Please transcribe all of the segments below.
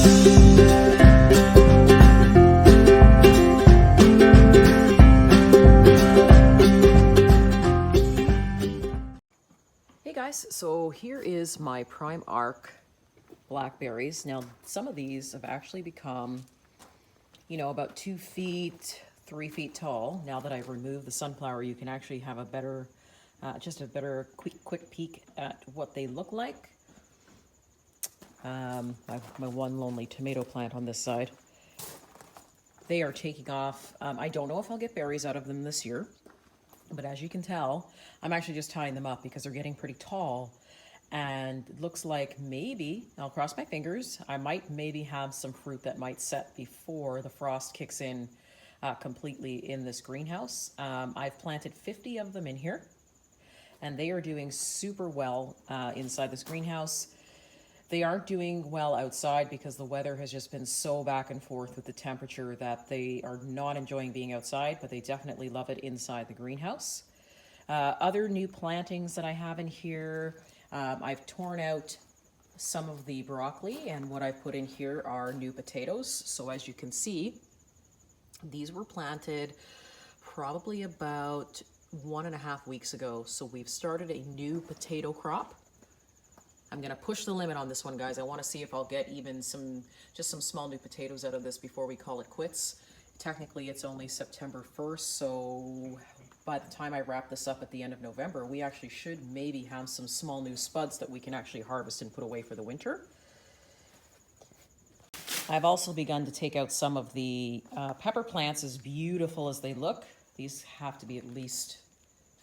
Hey guys, so here is my Prime Arc blackberries. Now, some of these have actually become, about 2 feet, 3 feet tall. Now that I've removed the sunflower, you can actually have a better, quick peek at what they look like. My one lonely tomato plant on this side. They are taking off. I don't know if I'll get berries out of them this year, but as you can tell, I'm actually just tying them up because they're getting pretty tall. And it looks like maybe, I'll cross my fingers, I might maybe have some fruit that might set before the frost kicks in completely in this greenhouse. I've planted 50 of them in here, and they are doing super well inside this greenhouse. They aren't doing well outside because the weather has just been so back and forth with the temperature that they are not enjoying being outside, but they definitely love it inside the greenhouse. Other new plantings that I have in here, I've torn out some of the broccoli, and what I've put in here are new potatoes. So as you can see, these were planted probably about 1.5 weeks ago. So we've started a new potato crop. I'm gonna push the limit on this one, guys. I wanna see if I'll get even some small new potatoes out of this before we call it quits. Technically, it's only September 1st, so by the time I wrap this up at the end of November, we actually should maybe have some small new spuds that we can actually harvest and put away for the winter. I've also begun to take out some of the pepper plants, as beautiful as they look. These have to be at least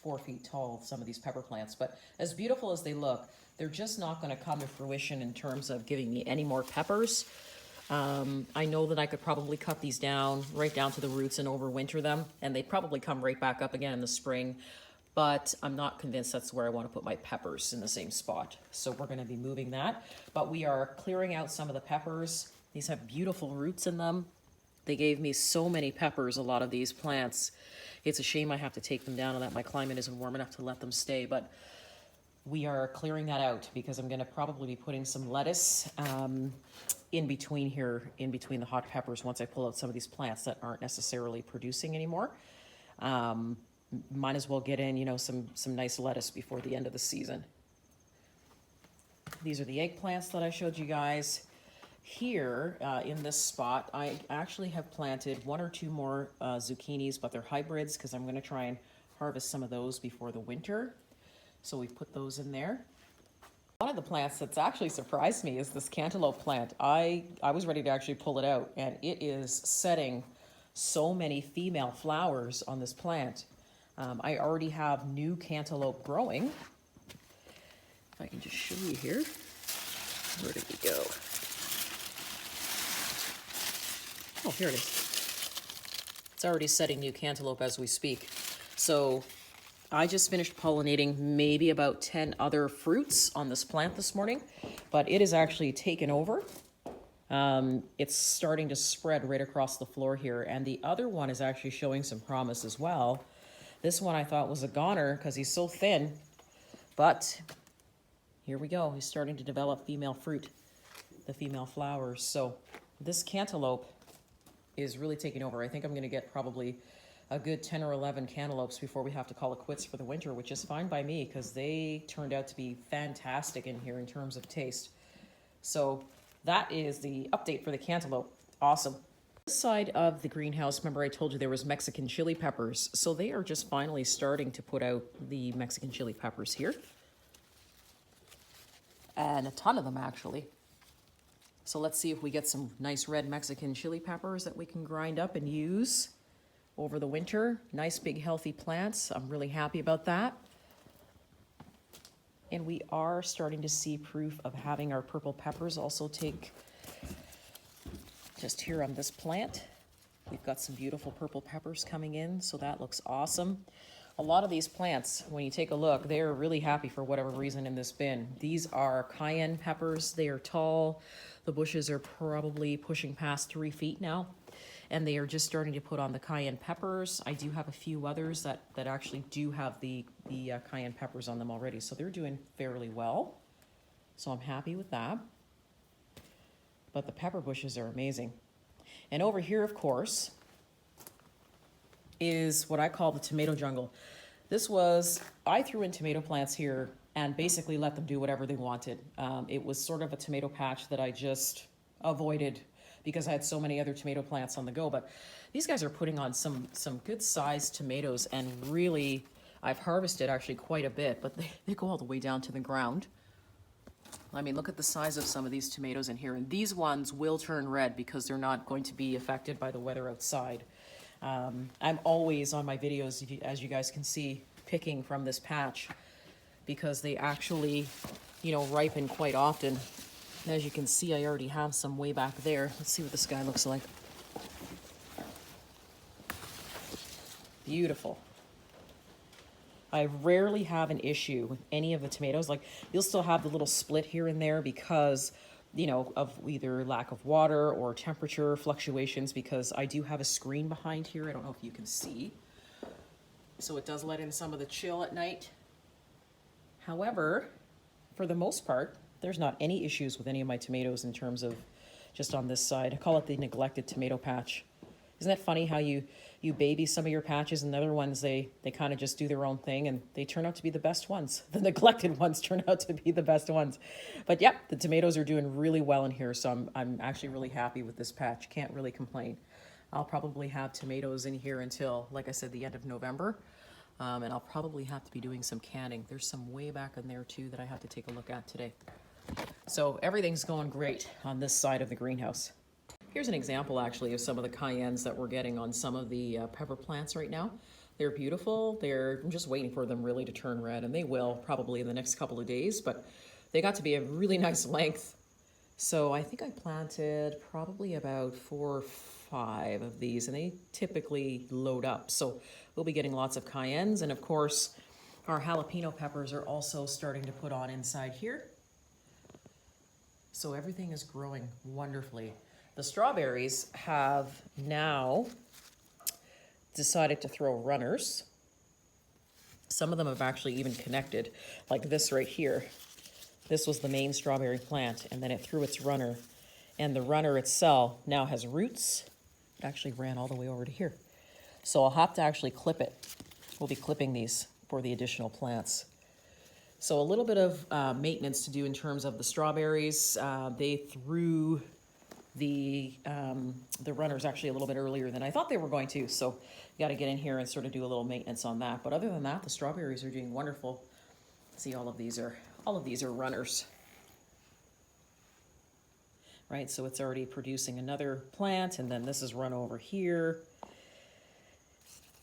4 feet tall, some of these pepper plants, but as beautiful as they look, they're just not going to come to fruition in terms of giving me any more peppers. I know that I could probably cut these down right down to the roots and overwinter them, and they'd probably come right back up again in the spring, but I'm not convinced that's where I want to put my peppers, in the same spot. So we're going to be moving that, but we are clearing out some of the peppers. These have beautiful roots in them. They gave me so many peppers, a lot of these plants. It's a shame I have to take them down and that my climate isn't warm enough to let them stay, but we are clearing that out because I'm going to probably be putting some lettuce in between the hot peppers once I pull out some of these plants that aren't necessarily producing anymore. Might as well get in, some nice lettuce before the end of the season. These are the eggplants that I showed you guys. Here in this spot, I actually have planted 1 or 2 more zucchinis, but they're hybrids because I'm going to try and harvest some of those before the winter. So we put those in there. One of the plants that's actually surprised me is this cantaloupe plant. I was ready to actually pull it out, and it is setting so many female flowers on this plant. I already have new cantaloupe growing. If I can just show you here. Where did we go? Oh, here it is. It's already setting new cantaloupe as we speak. So I just finished pollinating maybe about 10 other fruits on this plant this morning, but it is actually taken over. It's starting to spread right across the floor here, and the other one is actually showing some promise as well. This one I thought was a goner because he's so thin, but here we go. He's starting to develop female fruit, the female flowers. So this cantaloupe is really taking over. I think I'm going to get probably a good 10 or 11 cantaloupes before we have to call it quits for the winter, which is fine by me because they turned out to be fantastic in here in terms of taste. So that is the update for the cantaloupe. Awesome. This side of the greenhouse, remember I told you there was Mexican chili peppers. So they are just finally starting to put out the Mexican chili peppers here. And a ton of them actually. So let's see if we get some nice red Mexican chili peppers that we can grind up and use over the winter. Nice big healthy plants. I'm really happy about that. And we are starting to see proof of having our purple peppers also take just here on this plant. We've got some beautiful purple peppers coming in, so that looks awesome. A lot of these plants, when you take a look, they're really happy for whatever reason in this bin. These are cayenne peppers. They are tall. The bushes are probably pushing past 3 feet now, and they are just starting to put on the cayenne peppers. I do have a few others that actually do have the cayenne peppers on them already, so they're doing fairly well. So I'm happy with that. but the pepper bushes are amazing. And over here, of course, is what I call the tomato jungle. I threw in tomato plants here and basically let them do whatever they wanted. It was sort of a tomato patch that I just avoided because I had so many other tomato plants on the go. But these guys are putting on some good sized tomatoes, and really, I've harvested actually quite a bit, but they go all the way down to the ground. I mean, look at the size of some of these tomatoes in here. And these ones will turn red because they're not going to be affected by the weather outside. I'm always on my videos, as you guys can see, picking from this patch because they actually, ripen quite often. And as you can see, I already have some way back there. Let's see what this guy looks like. Beautiful. I rarely have an issue with any of the tomatoes. Like, you'll still have the little split here and there because, of either lack of water or temperature fluctuations, because I do have a screen behind here. I don't know if you can see. So it does let in some of the chill at night. However, for the most part, there's not any issues with any of my tomatoes in terms of just on this side. I call it the neglected tomato patch. Isn't that funny how you baby some of your patches and the other ones, they kind of just do their own thing and they turn out to be the best ones. The neglected ones turn out to be the best ones. But yeah, the tomatoes are doing really well in here, so I'm actually really happy with this patch. Can't really complain. I'll probably have tomatoes in here until, like I said, the end of November. And I'll probably have to be doing some canning. There's some way back in there too that I have to take a look at today. So everything's going great on this side of the greenhouse. Here's an example actually of some of the cayennes that we're getting on some of the pepper plants right now. They're beautiful. I'm just waiting for them really to turn red, and they will probably in the next couple of days, but they got to be a really nice length. So I think I planted probably about 4 or 5 of these, and they typically load up. So we'll be getting lots of cayennes, and of course our jalapeno peppers are also starting to put on inside here. So everything is growing wonderfully. The strawberries have now decided to throw runners. Some of them have actually even connected, like this right here. This was the main strawberry plant, and then it threw its runner, and the runner itself now has roots. It actually ran all the way over to here. So I'll have to actually clip it. We'll be clipping these for the additional plants. So a little bit of maintenance to do in terms of the strawberries. They threw the runners actually a little bit earlier than I thought they were going to. So you got to get in here and sort of do a little maintenance on that. But other than that, the strawberries are doing wonderful. See, all of these are runners. Right, so it's already producing another plant, and then this is run over here. A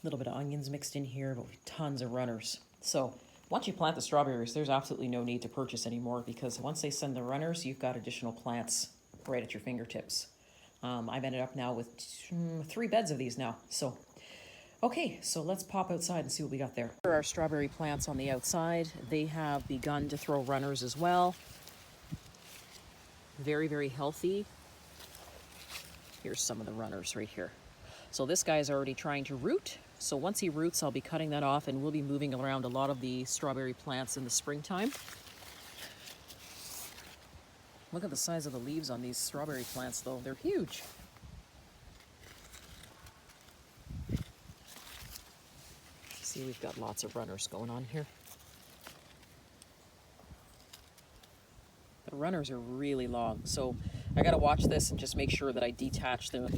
little bit of onions mixed in here, but tons of runners. So once you plant the strawberries, there's absolutely no need to purchase anymore, because once they send the runners, you've got additional plants right at your fingertips. I've ended up now with 3 beds of these now. So, okay, so let's pop outside and see what we got there. Here are our strawberry plants on the outside. They have begun to throw runners as well. Very, very healthy. Here's some of the runners right here. So this guy is already trying to root. So once he roots, I'll be cutting that off, and we'll be moving around a lot of the strawberry plants in the springtime. Look at the size of the leaves on these strawberry plants, though. They're huge. See, we've got lots of runners going on here. The runners are really long, so I got to watch this and just make sure that I detach the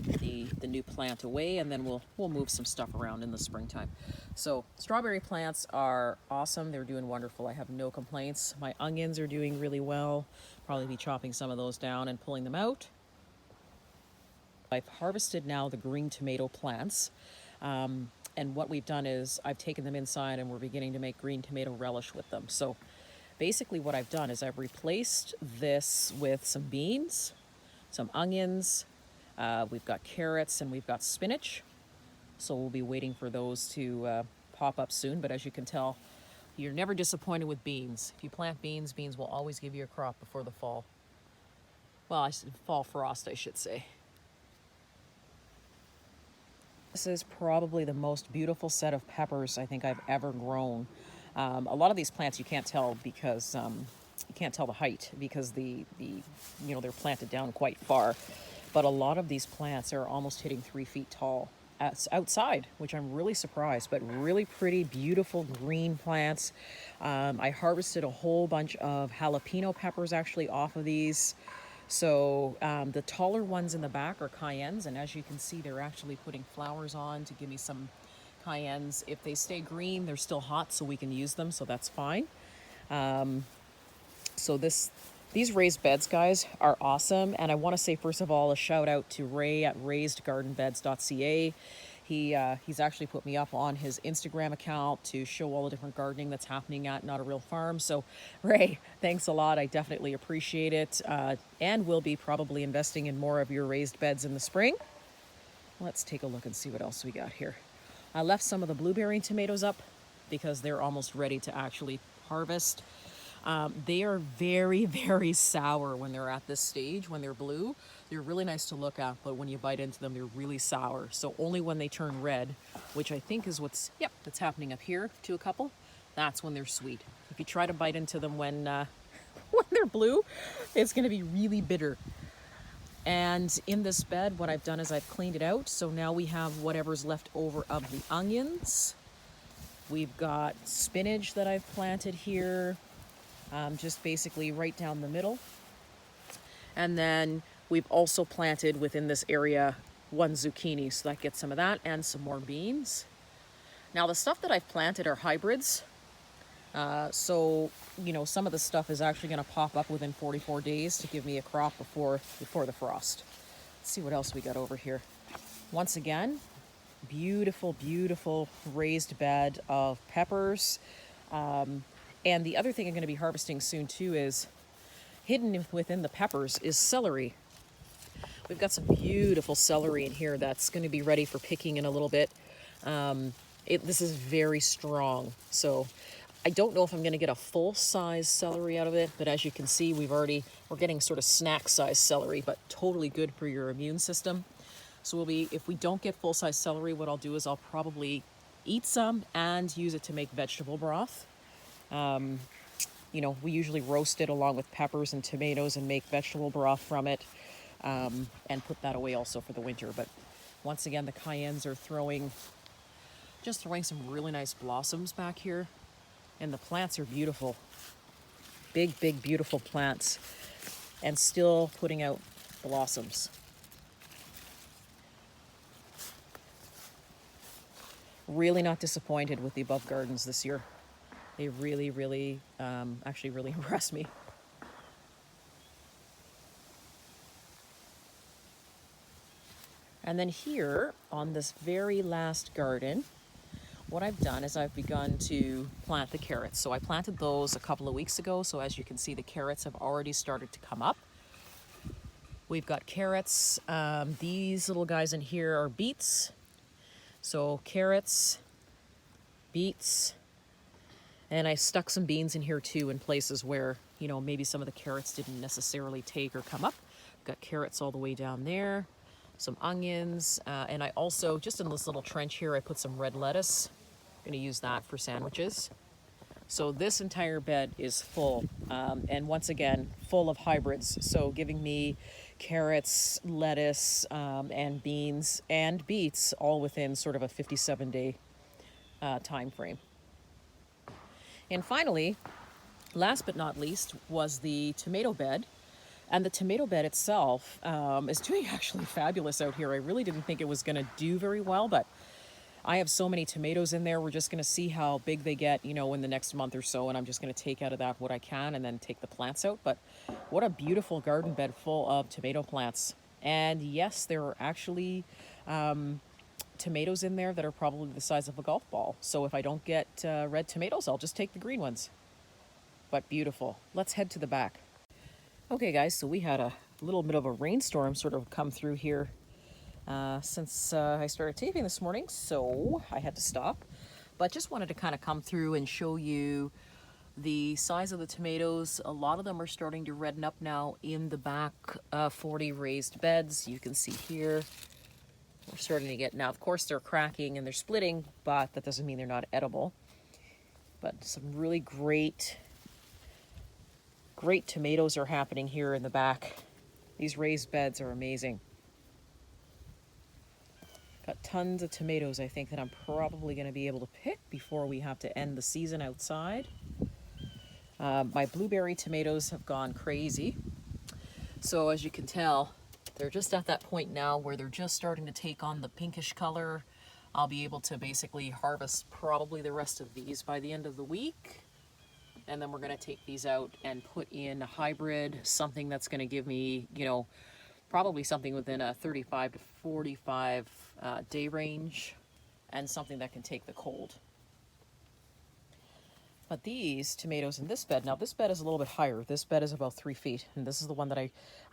new plant away, and then we'll move some stuff around in the springtime. So strawberry plants are awesome. They're doing wonderful. I have no complaints. My onions are doing really well. Probably be chopping some of those down and pulling them out. I've harvested now the green tomato plants. And what we've done is I've taken them inside, and we're beginning to make green tomato relish with them. So basically what I've done is I've replaced this with some beans, some onions, we've got carrots, and we've got spinach. So we'll be waiting for those to pop up soon. But as you can tell, you're never disappointed with beans. If you plant beans, beans will always give you a crop before the fall. Well, fall frost, I should say. This is probably the most beautiful set of peppers I think I've ever grown. A lot of these plants you can't tell because you can't tell the height because they're planted down quite far. But a lot of these plants are almost hitting 3 feet tall outside, which I'm really surprised, but really pretty, beautiful green plants. I harvested a whole bunch of jalapeno peppers actually off of these. So the taller ones in the back are cayennes, and as you can see, they're actually putting flowers on to give me some cayennes. If they stay green, they're still hot, so we can use them, so that's fine. So these raised beds, guys, are awesome. And I want to say, first of all, a shout out to Ray at raisedgardenbeds.ca. He's actually put me up on his Instagram account to show all the different gardening that's happening at Not a Real Farm. So, Ray, thanks a lot. I definitely appreciate it. And we'll be probably investing in more of your raised beds in the spring. Let's take a look and see what else we got here. I left some of the blueberry tomatoes up because they're almost ready to actually harvest. They are very, very sour when they're at this stage. When they're blue, they're really nice to look at, but when you bite into them, they're really sour. So only when they turn red, which I think is that's happening up here to a couple, that's when they're sweet. If you try to bite into them when when they're blue, it's going to be really bitter. And in this bed, what I've done is I've cleaned it out. So now we have whatever's left over of the onions. We've got spinach that I've planted here. Just basically right down the middle. And then we've also planted within this area 1 zucchini, so that gets some of that and some more beans. Now the stuff that I've planted are hybrids. So, some of the stuff is actually going to pop up within 44 days to give me a crop before the frost. Let's see what else we got over here. Once again, beautiful, beautiful raised bed of peppers. And the other thing I'm going to be harvesting soon too is hidden within the peppers is celery. We've got some beautiful celery in here that's going to be ready for picking in a little bit. This is very strong, so I don't know if I'm going to get a full-size celery out of it, but as you can see, we're getting sort of snack-size celery, but totally good for your immune system. So if we don't get full-size celery, what I'll do is I'll probably eat some and use it to make vegetable broth. We usually roast it along with peppers and tomatoes and make vegetable broth from it, and put that away also for the winter. But once again, the cayennes are throwing some really nice blossoms back here, and the plants are beautiful. Big, big, beautiful plants, and still putting out blossoms. Really not disappointed with the above gardens this year. They really, really, actually really impressed me. And then here on this very last garden, what I've done is I've begun to plant the carrots. So I planted those a couple of weeks ago. So as you can see, the carrots have already started to come up. We've got carrots. These little guys in here are beets. So carrots, beets, and I stuck some beans in here too in places where, maybe some of the carrots didn't necessarily take or come up. Got carrots all the way down there, some onions, and I also, just in this little trench here, I put some red lettuce. I'm going to use that for sandwiches. So this entire bed is full, and once again, full of hybrids. So giving me carrots, lettuce, and beans and beets all within sort of a 57-day time frame. And finally, last but not least, was the tomato bed. And the tomato bed itself is doing actually fabulous out here. I really didn't think it was going to do very well, but I have so many tomatoes in there. We're just going to see how big they get, in the next month or so. And I'm just going to take out of that what I can and then take the plants out. But what a beautiful garden bed full of tomato plants. And yes, there are actually tomatoes in there that are probably the size of a golf ball. So if I don't get red tomatoes, I'll just take the green ones. But beautiful. Let's head to the back. Okay, guys, so we had a little bit of a rainstorm sort of come through here since I started taping this morning, so I had to stop. But just wanted to kind of come through and show you the size of the tomatoes. A lot of them are starting to redden up now in the back 40 raised beds. You can see here, we're starting to get, now of course they're cracking and they're splitting, but that doesn't mean they're not edible. But some really great Great tomatoes are happening here in the back. These raised beds are amazing. Got tons of tomatoes, I think, that I'm probably going to be able to pick before we have to end the season outside. My blueberry tomatoes have gone crazy. So as you can tell, they're just at that point now where they're just starting to take on the pinkish color. I'll be able to basically harvest probably the rest of these by the end of the week. And then we're going to take these out and put in a hybrid, something that's going to give me, you know, probably something within a 35 to 45 day range, and something that can take the cold. But these tomatoes in this bed, now this bed is a little bit higher. This bed is about 3 feet, and this is the one that I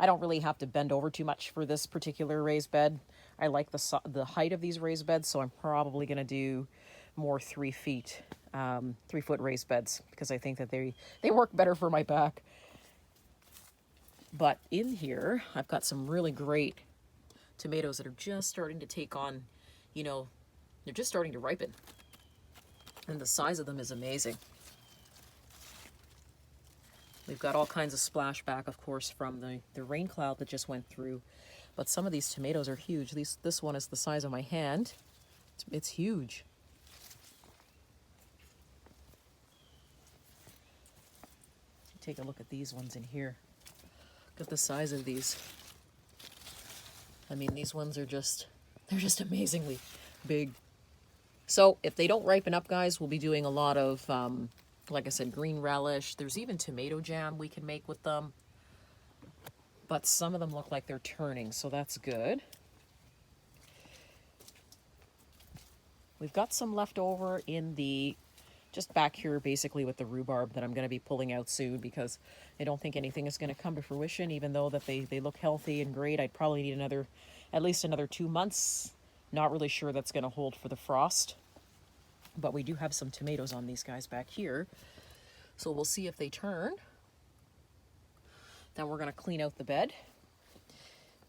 don't really have to bend over too much for this particular raised bed. I like the height of these raised beds, so I'm probably going to do more 3 feet, 3 foot raised beds, because I think that they work better for my back. But in here, I've got some really great tomatoes that are just starting to take on, you know, they're just starting to ripen. And the size of them is amazing. We've got all kinds of splashback, of course, from the rain cloud that just went through. But some of these tomatoes are huge. This one is the size of my hand. It's huge. Take a look at these ones in here. Look at the size of these. I mean, these ones are they're just amazingly big. So if they don't ripen up, guys, we'll be doing a lot of, like I said, green relish. There's even tomato jam we can make with them. But some of them look like they're turning, so that's good. We've got some left over in just back here, basically, with the rhubarb that I'm going to be pulling out soon, because I don't think anything is going to come to fruition, even though that they look healthy and great. I'd probably need at least another 2 months. Not really sure that's going to hold for the frost. But we do have some tomatoes on these guys back here. So we'll see if they turn. Then we're going to clean out the bed.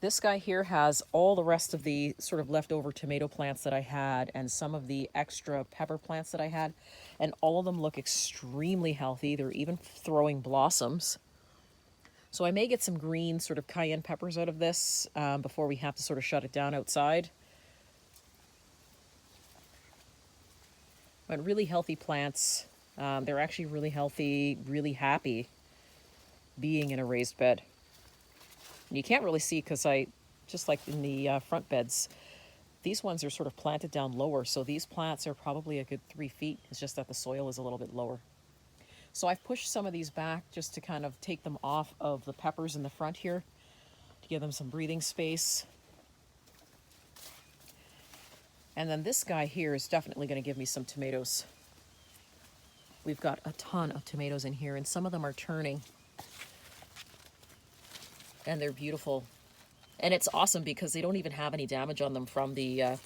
This guy here has all the rest of the sort of leftover tomato plants that I had, and some of the extra pepper plants that I had. And all of them look extremely healthy. They're even throwing blossoms. So I may get some green sort of cayenne peppers out of this before we have to sort of shut it down outside. But really healthy plants. They're actually really healthy, really happy being in a raised bed. And you can't really see because just like in the front beds, these ones are sort of planted down lower. So these plants are probably a good 3 feet. It's just that the soil is a little bit lower. So I've pushed some of these back just to kind of take them off of the peppers in the front here, to give them some breathing space. And then this guy here is definitely going to give me some tomatoes. We've got a ton of tomatoes in here, and some of them are turning. And they're beautiful. And it's awesome because they don't even have any damage on them from the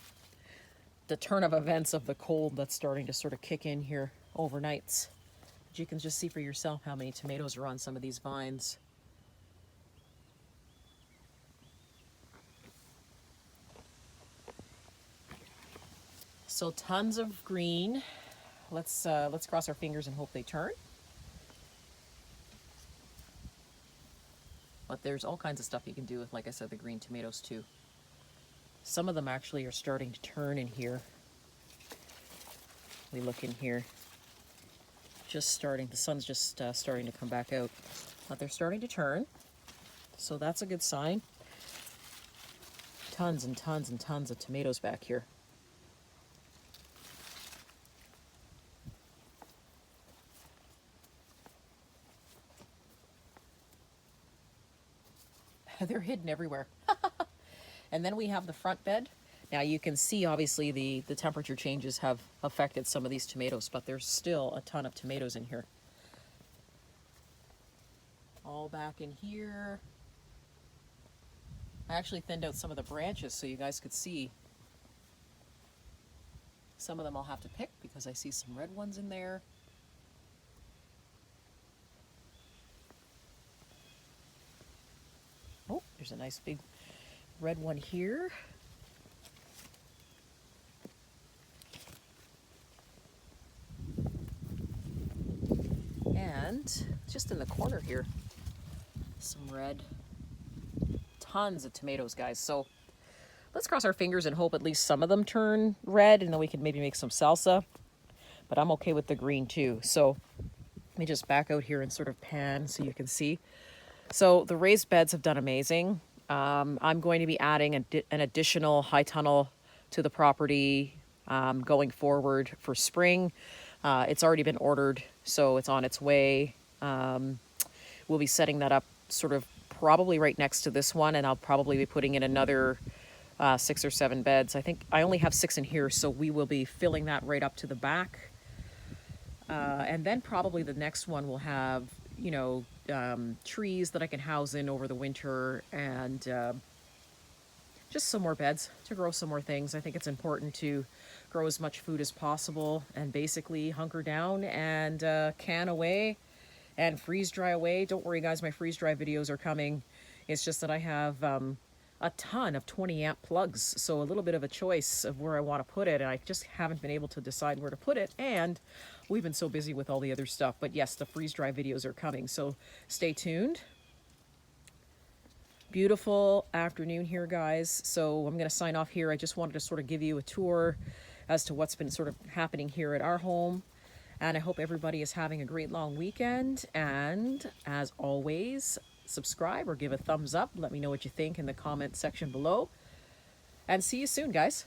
turn of events of the cold that's starting to sort of kick in here overnight. But you can just see for yourself how many tomatoes are on some of these vines. So tons of green. Let's cross our fingers and hope they turn. But there's all kinds of stuff you can do with, like I said, the green tomatoes too. Some of them actually are starting to turn in here. We look in here. Just starting, the sun's just starting to come back out. But they're starting to turn. So that's a good sign. Tons and tons and tons of tomatoes back here. They're hidden everywhere. And then we have the front bed. Now you can see obviously the temperature changes have affected some of these tomatoes, but there's still a ton of tomatoes in here. All back in here. I actually thinned out some of the branches so you guys could see. Some of them I'll have to pick because I see some red ones in there. Oh, there's a nice big red one here. And just in the corner here, some red. Tons of tomatoes, guys. So let's cross our fingers and hope at least some of them turn red, and then we can maybe make some salsa. But I'm okay with the green too. So let me just back out here and sort of pan so you can see. So the raised beds have done amazing. I'm going to be adding an additional high tunnel to the property going forward for spring. It's already been ordered, so it's on its way. We'll be setting that up sort of probably right next to this one, and I'll probably be putting in another 6 or 7 beds. I think I only have 6 in here, so we will be filling that right up to the back. And then probably the next one will have, you know, trees that I can house in over the winter, and just some more beds to grow some more things. I think it's important to grow as much food as possible and basically hunker down and can away and freeze dry away. Don't worry, guys, my freeze dry videos are coming. It's just that I have a ton of 20 amp plugs, so a little bit of a choice of where I want to put it, and I just haven't been able to decide where to put it, and we've been so busy with all the other stuff. But yes, the freeze dry videos are coming, so stay tuned. Beautiful afternoon here, guys. So I'm going to sign off here. I just wanted to sort of give you a tour as to what's been sort of happening here at our home, and I hope everybody is having a great long weekend. And as always, subscribe or give a thumbs up. Let me know what you think in the comment section below. And see you soon, guys.